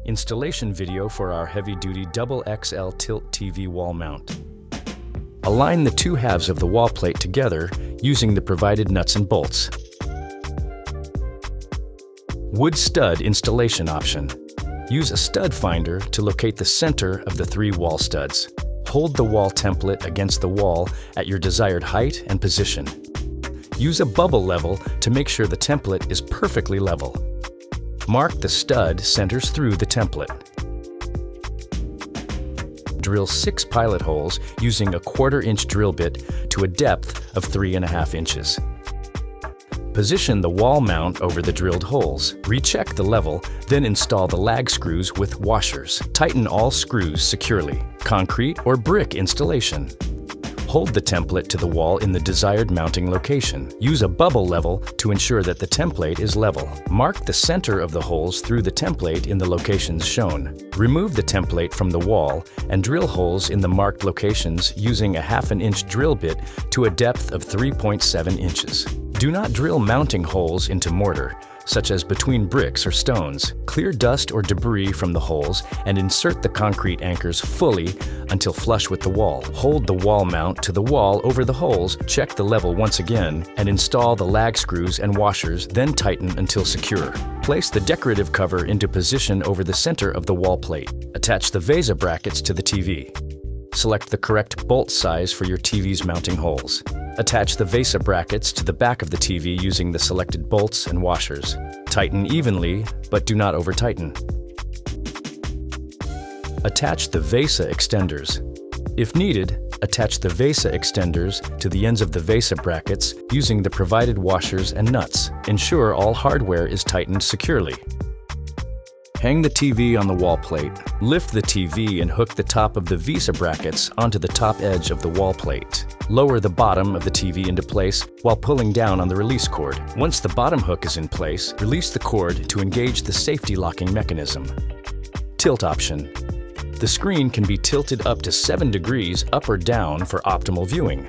Installation video for our heavy-duty XXL tilt TV wall mount. Align the two halves of the wall plate together using the provided nuts and bolts. Wood stud installation option. Use a stud finder to locate the center of the 3 wall studs. Hold the wall template against the wall at your desired height and position. Use a bubble level to make sure the template is perfectly level. Mark the stud centers through the template. Drill 6 pilot holes using a 1/4 inch drill bit to a depth of 3.5 inches. Position the wall mount over the drilled holes. Recheck the level, then install the lag screws with washers. Tighten all screws securely. Concrete or brick installation. Hold the template to the wall in the desired mounting location. Use a bubble level to ensure that the template is level. Mark the center of the holes through the template in the locations shown. Remove the template from the wall and drill holes in the marked locations using a 1/2 inch drill bit to a depth of 3.7 inches. Do not drill mounting holes into mortar, such as between bricks or stones. Clear dust or debris from the holes and insert the concrete anchors fully until flush with the wall. Hold the wall mount to the wall over the holes, check the level once again, and install the lag screws and washers, then tighten until secure. Place the decorative cover into position over the center of the wall plate. Attach the VESA brackets to the TV. Select the correct bolt size for your TV's mounting holes. Attach the VESA brackets to the back of the TV using the selected bolts and washers. Tighten evenly, but do not over-tighten. Attach the VESA extenders. If needed, attach the VESA extenders to the ends of the VESA brackets using the provided washers and nuts. Ensure all hardware is tightened securely. Hang the TV on the wall plate. Lift the TV and hook the top of the VESA brackets onto the top edge of the wall plate. Lower the bottom of the TV into place while pulling down on the release cord. Once the bottom hook is in place, release the cord to engage the safety locking mechanism. Tilt option. The screen can be tilted up to 7 degrees up or down for optimal viewing.